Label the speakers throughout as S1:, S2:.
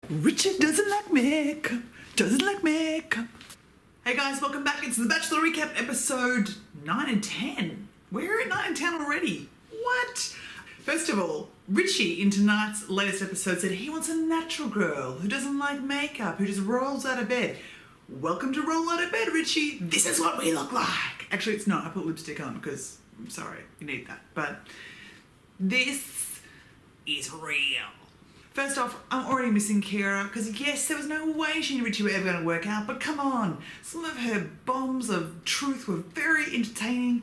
S1: Richie doesn't like makeup, doesn't like makeup. Hey guys, welcome back. It's the Bachelor recap episode 9 and 10. We're at 9 and 10 already. What? First of all, Richie in tonight's latest episode said he wants a natural girl who doesn't like makeup, who just rolls out of bed. Welcome to roll out of bed, Richie. This is what we look like. Actually, it's not. I put lipstick on because, I'm sorry, you need that. But this is real. First off, I'm already missing Kira because yes, there was no way she and Richie were ever going to work out, but come on, some of her bombs of truth were very entertaining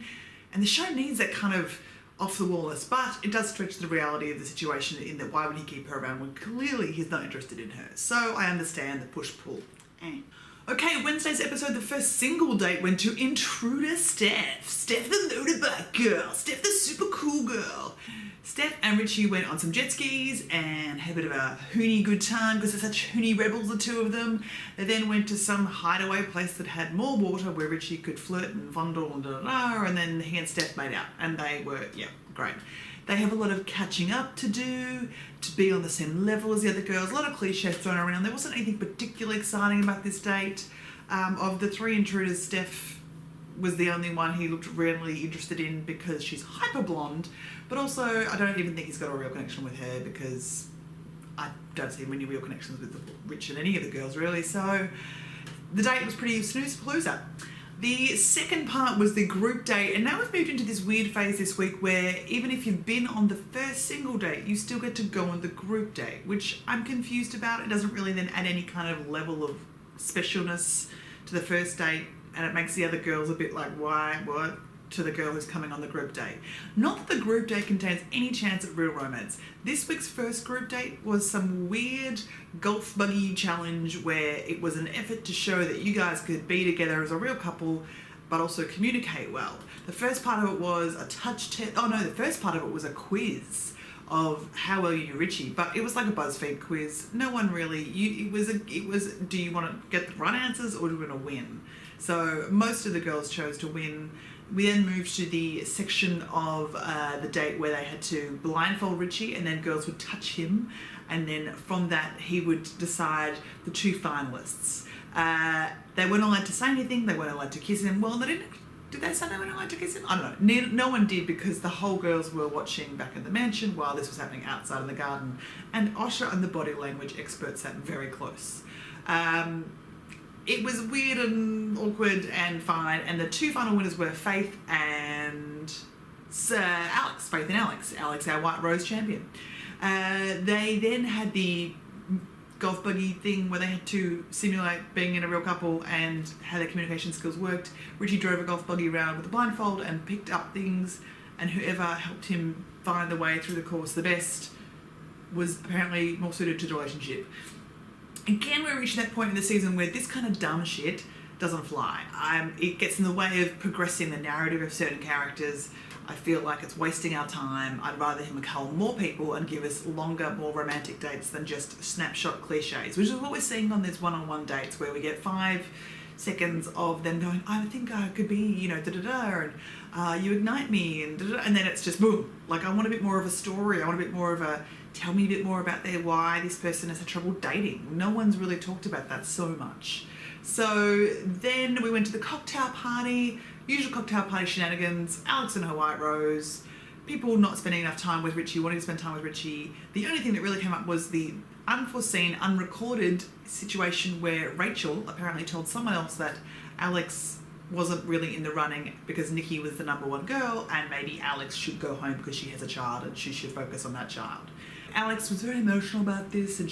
S1: and the show needs that kind of off-the-wallness, but it does stretch the reality of the situation in that why would he keep her around when clearly he's not interested in her. So I understand the push-pull. Okay, Wednesday's episode, the first single date went to intruder Steph. Steph the motorbike girl. Steph the super cool girl. Steph and Richie went on some jet skis and had a bit of a hoony good time because they're such hoony rebels, the two of them. They then went to some hideaway place that had more water where Richie could flirt and fondle and da-da-da, and then he and Steph made out and they were, yeah, great. They have a lot of catching up to do, to be on the same level as the other girls, a lot of cliches thrown around. There wasn't anything particularly exciting about this date. Of the three intruders, Steph was the only one he looked really interested in because she's hyper blonde, but also I don't even think he's got a real connection with her because I don't see many real connections with Rich and any of the girls really. So the date was pretty snooze-palooza. The second part was the group date, and now we've moved into this weird phase this week where even if you've been on the first single date, you still get to go on the group date, which I'm confused about. It doesn't really then add any kind of level of specialness to the first date, and it makes the other girls a bit like, why, what, to the girl who's coming on the group date. Not that the group date contains any chance at real romance. This week's first group date was some weird golf buggy challenge where it was an effort to show that you guys could be together as a real couple but also communicate well. The first part of it was a touch test. Oh no, the first part of it was a quiz of how well you knew Richie, but it was like a BuzzFeed quiz. No one really, it was do you want to get the right answers or do you want to win? So most of the girls chose to win. We then moved to the section of the date where they had to blindfold Richie and then girls would touch him, and then from that he would decide the two finalists. They weren't allowed to say anything, they weren't allowed to kiss him. Well, they didn't. Did they say they weren't allowed to kiss him? I don't know. No one did because the whole girls were watching back in the mansion while this was happening outside in the garden, and Osher and the body language experts sat very close. It was weird and awkward and fine, and the two final winners were Faith and Alex. Faith and Alex. Alex, our White Rose champion. They then had the golf buggy thing where they had to simulate being in a real couple and how their communication skills worked. Richie drove a golf buggy around with a blindfold and picked up things, and whoever helped him find the way through the course the best was apparently more suited to the relationship. Again, we're reaching that point in the season where this kind of dumb shit doesn't fly. It gets in the way of progressing the narrative of certain characters. I feel like it's wasting our time. I'd rather him cull more people and give us longer, more romantic dates than just snapshot cliches, which is what we're seeing on these one-on-one dates where we get 5 seconds of them going, I think I could be, you know, da-da-da, and you ignite me, and da-da-da, and then it's just boom. Like, I want a bit more of a story. I want a bit more of a, tell me a bit more about why this person has had trouble dating. No one's really talked about that so much. So then we went to the cocktail party, usual cocktail party shenanigans, Alex and her White Rose, people not spending enough time with Richie, wanting to spend time with Richie. The only thing that really came up was the unforeseen, unrecorded situation where Rachel apparently told someone else that Alex wasn't really in the running because Nikki was the #1 girl and maybe Alex should go home because she has a child and she should focus on that child. Alex was very emotional about this, and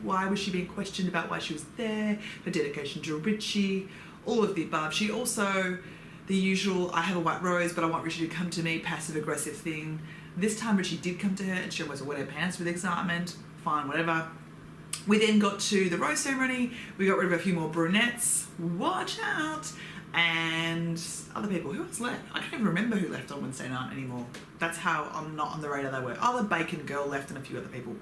S1: why was she being questioned about why she was there, her dedication to Richie, all of the above. She also, the usual, I have a White Rose, but I want Richie to come to me, passive-aggressive thing. This time Richie did come to her, and she almost wet her pants with excitement. Fine, whatever. We then got to the rose ceremony. We got rid of a few more brunettes. Watch out! And other people. Who else left? I can't even remember who left on Wednesday night anymore. That's how I'm not on the radar they were. Oh, the bacon girl left and a few other people.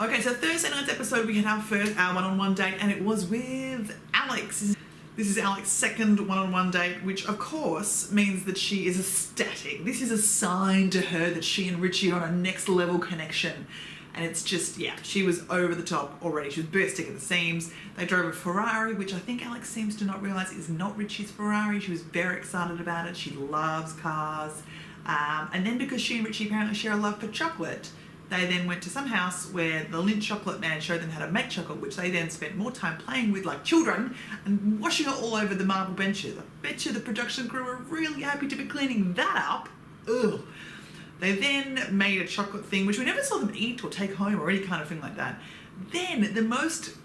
S1: Okay, so Thursday night's episode, we had our one-on-one date, and it was with Alex. This is Alex's second one-on-one date, which of course means that she is ecstatic. This is a sign to her that she and Richie are on a next level connection. And it's just, yeah, she was over the top already. She was bursting at the seams. They drove a Ferrari, which I think Alex seems to not realise is not Richie's Ferrari. She was very excited about it. She loves cars. And then because she and Richie apparently share a love for chocolate, they then went to some house where the Lindt chocolate man showed them how to make chocolate, which they then spent more time playing with like children and washing it all over the marble benches. I bet you the production crew were really happy to be cleaning that up. Ugh. They then made a chocolate thing, which we never saw them eat or take home or any kind of thing like that. Then the most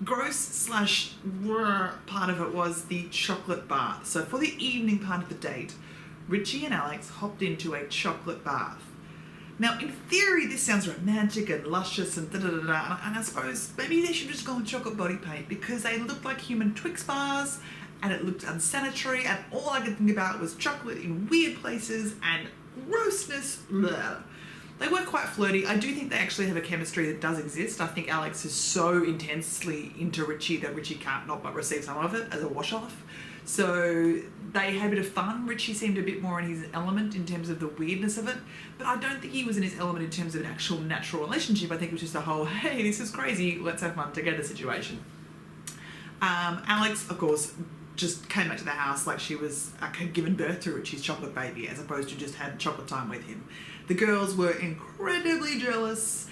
S1: gross / part of it was the chocolate bath. So for the evening part of the date, Richie and Alex hopped into a chocolate bath. Now, in theory, this sounds romantic and luscious and da-da-da-da, and I suppose maybe they should just go with chocolate body paint because they looked like human Twix bars and it looked unsanitary, and all I could think about was chocolate in weird places and grossness. Blah. They weren't quite flirty. I do think they actually have a chemistry that does exist. I think Alex is so intensely into Richie that Richie can't not but receive some of it as a wash-off. So they had a bit of fun. Richie seemed a bit more in his element in terms of the weirdness of it, but I don't think he was in his element in terms of an actual natural relationship. I think it was just a whole, hey, this is crazy, let's have fun together situation. Alex, of course, just came back to the house like she was had given birth to Richie's chocolate baby as opposed to just had chocolate time with him. The girls were incredibly jealous.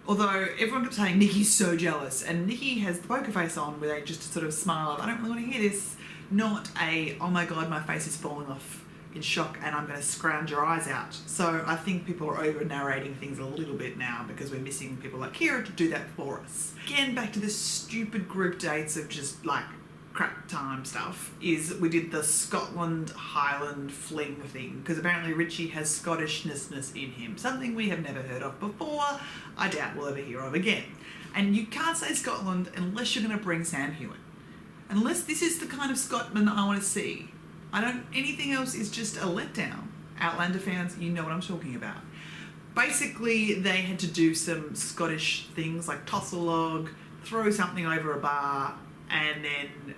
S1: Although everyone kept saying Nikki's so jealous, and Nikki has the poker face on where they just sort of smile of, I don't really want to hear this, not a, oh my god, my face is falling off in shock and I'm going to scrounge your eyes out. So I think people are over narrating things a little bit now because we're missing people like Kira to do that for us. Again, back to the stupid group dates of just like crap time stuff, is we did the Scotland Highland fling thing because apparently Richie has Scottishness in him, something we have never heard of before, I doubt we'll ever hear of again. And you can't say Scotland unless you're going to bring Sam Hewitt, unless this is the kind of Scotsman I want to see. Anything else is just a letdown. Outlander fans, you know what I'm talking about. Basically, they had to do some Scottish things like toss a log, throw something over a bar, and then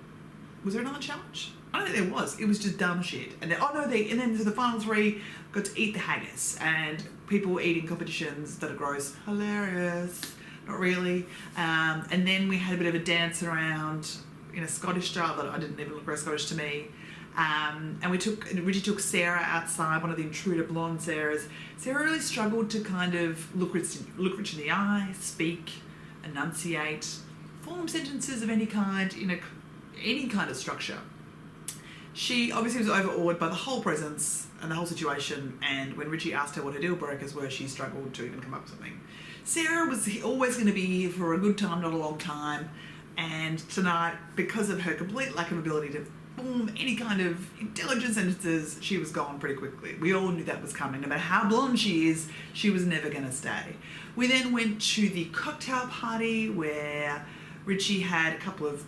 S1: was there another challenge? I don't think there was. It was just dumb shit. And then, and then to the final three got to eat the haggis, and people were eating competitions that are gross, hilarious, not really. And then we had a bit of a dance around in a Scottish style that I didn't even look very Scottish to me. And Richie took Sarah outside, one of the intruder blonde Sarahs. Sarah really struggled to kind of look Rich in the eye, speak, enunciate, form sentences of any kind in any kind of structure. She obviously was overawed by the whole presence and the whole situation, and when Richie asked her what her deal breakers were, she struggled to even come up with something. Sarah was always going to be here for a good time, not a long time, and tonight, because of her complete lack of ability to form any kind of intelligent sentences, she was gone pretty quickly. We all knew that was coming. No matter how blonde she is, she was never going to stay. We then went to the cocktail party where Richie had a couple of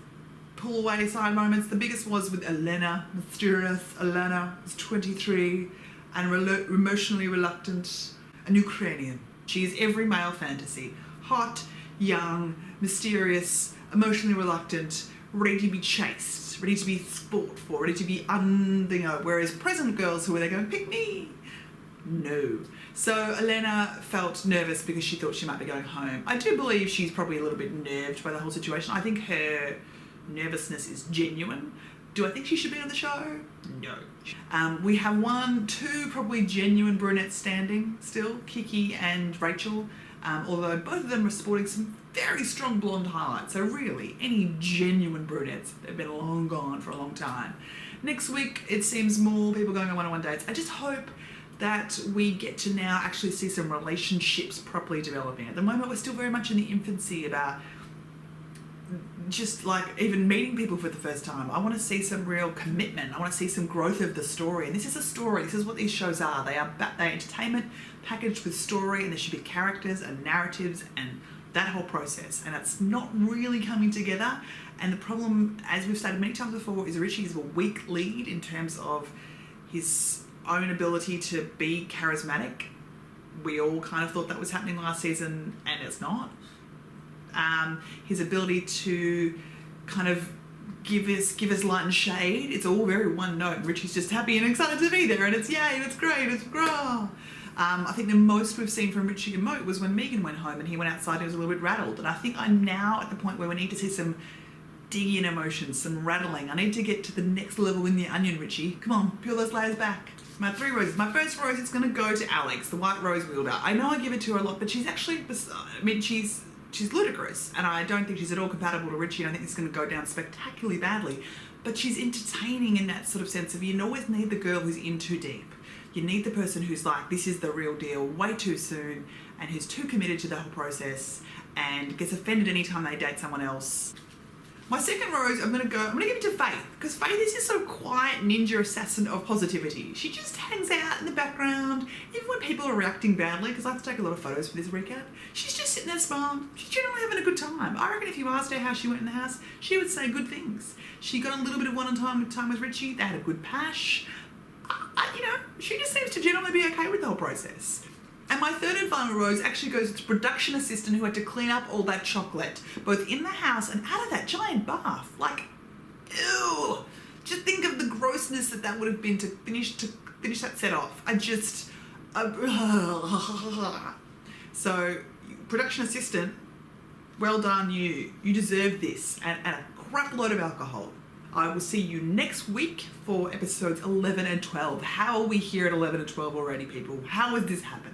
S1: pull-away side moments. The biggest was with Elena, mysterious Elena, who's 23 and emotionally reluctant, an Ukrainian. She is every male fantasy. Hot, young, mysterious, emotionally reluctant, ready to be chased, ready to be sport for, ready to be whereas present girls who were there going, pick me. No. So Elena felt nervous because she thought she might be going home. I do believe she's probably a little bit nerved by the whole situation. I think her nervousness is genuine. Do I think she should be on the show? No. We have two probably genuine brunettes standing still, Kiki and Rachel, although both of them are sporting some very strong blonde highlights. So really, any genuine brunettes have been long gone for a long time. Next week, it seems more people going on one-on-one dates. I just hope that we get to now actually see some relationships properly developing. At the moment, we're still very much in the infancy about just like even meeting people for the first time. I want to see some real commitment. I want to see some growth of the story. And this is a story. This is what these shows are. They're entertainment packaged with story, and there should be characters and narratives and that whole process. And it's not really coming together. And the problem, as we've stated many times before, is Richie is a weak lead in terms of his own ability to be charismatic. We all kind of thought that was happening last season, and it's not. His ability to kind of give us light and shade, it's all very one note. Richie's just happy and excited to be there, and it's yay, and it's great, it's raw. I think the most we've seen from Richie and Moat was when Megan went home and he went outside and was a little bit rattled. And I think I'm now at the point where we need to see some digging emotions, some rattling. I need to get to the next level in the onion, Richie. Come on, peel those layers back. My 3 roses. My first rose is going to go to Alex, the white rose wielder. I know I give it to her a lot, but she's actually, she's ludicrous, and I don't think she's at all compatible to Richie, and I think it's going to go down spectacularly badly. But she's entertaining in that sort of sense of, you always need the girl who's in too deep. You need the person who's like, this is the real deal, way too soon, and who's too committed to the whole process, and gets offended anytime they date someone else. My second rose, I'm gonna give it to Faith, because Faith is this sort of quiet ninja assassin of positivity. She just hangs out in the background, even when people are reacting badly, because I have to take a lot of photos for this recap. She's just sitting there smiling. She's generally having a good time. I reckon if you asked her how she went in the house, she would say good things. She got a little bit of one-on-time with Richie. They had a good pash. She just seems to generally be okay with the whole process. And my third and final rose actually goes to production assistant who had to clean up all that chocolate, both in the house and out of that giant bath. Like, ew! Just think of the grossness that would have been to finish that set off. So, production assistant, well done you. You deserve this, and a crap load of alcohol. I will see you next week for episodes 11 and 12. How are we here at 11 and 12 already, people? How has this happened?